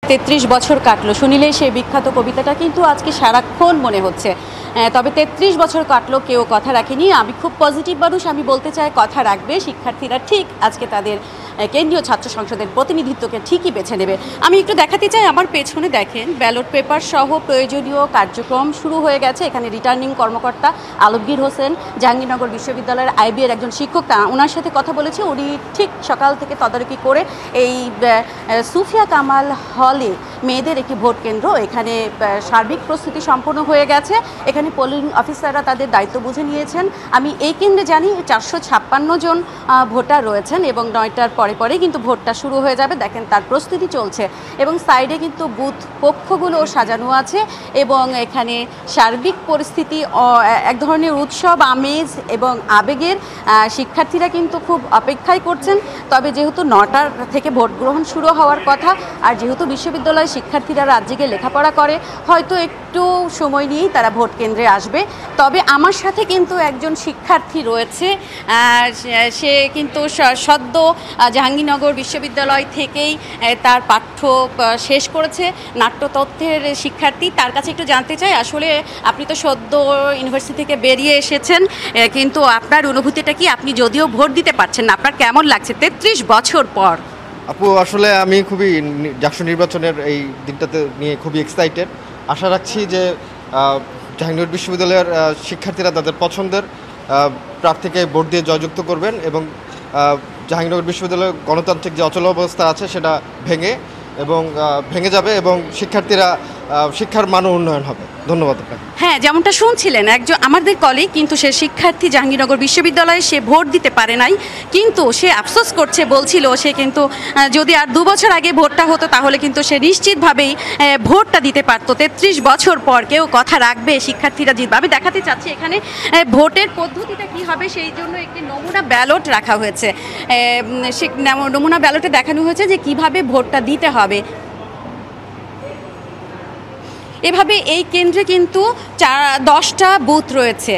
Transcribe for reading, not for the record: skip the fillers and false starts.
33 বছর কাটলো শুনিলেই সেই বিখ্যাত কবিতাটা কিন্তু আজকে সারাক্ষণ মনে হচ্ছে। তবে 33 বছর কাটলো, কেউ কথা রাখেনি। আমি খুব পজিটিভ মানুষ, আমি বলতে চাই কথা রাখবে। শিক্ষার্থীরা ঠিক আজকে তাদের কেন্দ্রীয় ছাত্র সংসদের প্রতিনিধিত্বকে ঠিকই বেছে নেবে। আমি একটু দেখাতে চাই, আমার পেছনে দেখেন ব্যালট পেপার সহ প্রয়োজনীয় কার্যক্রম শুরু হয়ে গেছে। এখানে রিটার্নিং কর্মকর্তা আলমগীর হোসেন, জাহাঙ্গীরনগর বিশ্ববিদ্যালয়ের আইবি এর একজন শিক্ষক, ওনার সাথে কথা বলেছি। উনি ঠিক সকাল থেকে তদারকি করে এই সুফিয়া কামাল হলে মেয়েদের একটি ভোট কেন্দ্র, এখানে সার্বিক প্রস্তুতি সম্পন্ন হয়ে গেছে। এখানে পোলিং অফিসাররা তাদের দায়িত্ব বুঝে নিয়েছেন। আমি এই কেন্দ্রে জানি 456 জন ভোটার রয়েছেন এবং 9টার পরে কিন্তু ভোটটা শুরু হয়ে যাবে। দেখেন তার প্রস্তুতি চলছে এবং সাইডে কিন্তু বুথ কক্ষগুলো সাজানো আছে এবং এখানে সার্বিক পরিস্থিতি এক ধরনের উৎসব আমেজ এবং আবেগের। শিক্ষার্থীরা কিন্তু খুব অপেক্ষাই করছেন। তবে যেহেতু 9টার থেকে ভোট গ্রহণ শুরু হওয়ার কথা, আর যেহেতু বিশ্ববিদ্যালয়ের শিক্ষার্থীরা রাজ্যে লেখাপড়া করে, হয়তো একটু সময় নিয়েই তারা ভোট কেন্দ্রে আসবে। তবে আমার সাথে কিন্তু একজন শিক্ষার্থী রয়েছে, সে কিন্তু সদ্য জাহাঙ্গীরনগর বিশ্ববিদ্যালয় থেকেই তার পাঠ্য শেষ করেছে, নাট্যতত্ত্বের শিক্ষার্থী। তার কাছে একটু জানতে চাই, আসলে আপনি তো সদ্য ইউনিভার্সিটি থেকে বেরিয়ে এসেছেন, কিন্তু আপনার অনুভূতিটা কি? আপনি যদিও ভোট দিতে পারছেন না, আপনার কেমন লাগছে 33 বছর পর? আপু, আসলে আমি খুবই জাকসু নির্বাচনের এই দিনটাতে নিয়ে খুবই এক্সাইটেড। আশা রাখছি যে জাহাঙ্গীরনগর বিশ্ববিদ্যালয়ের শিক্ষার্থীরা তাদের পছন্দের প্রার্থীকে ভোট দিয়ে জয়যুক্ত করবেন এবং জাহাঙ্গীরনগর বিশ্ববিদ্যালয়ের গণতান্ত্রিক যে অচল অবস্থা আছে সেটা ভেঙে যাবে এবং শিক্ষার্থীরা শিক্ষার মানও উন্নয়ন হবে। ধন্যবাদ আপনাকে। হ্যাঁ, যেমনটা শুনছিলেন একজন আমাদের কলিগ, কিন্তু সে শিক্ষার্থী, জাহাঙ্গীরনগর বিশ্ববিদ্যালয়ে সে ভোট দিতে পারে নাই, কিন্তু সে আফসোস করছে, বলছিল সে কিন্তু যদি আর 2 বছর আগে ভোটটা হতো তাহলে কিন্তু সে নিশ্চিতভাবেই ভোটটা দিতে পারতো। 33 বছর পর কেউ কথা রাখবে, শিক্ষার্থীরা জিতবে। আমি দেখাতে চাচ্ছি এখানে ভোটের পদ্ধতিটা কি হবে, সেই জন্য একটি নমুনা ব্যালট রাখা হয়েছে। নমুনা ব্যালটে দেখানো হয়েছে যে কিভাবে ভোটটা দিতে হবে। এভাবে এই কেন্দ্রে কিন্তু 10টা বুথ রয়েছে।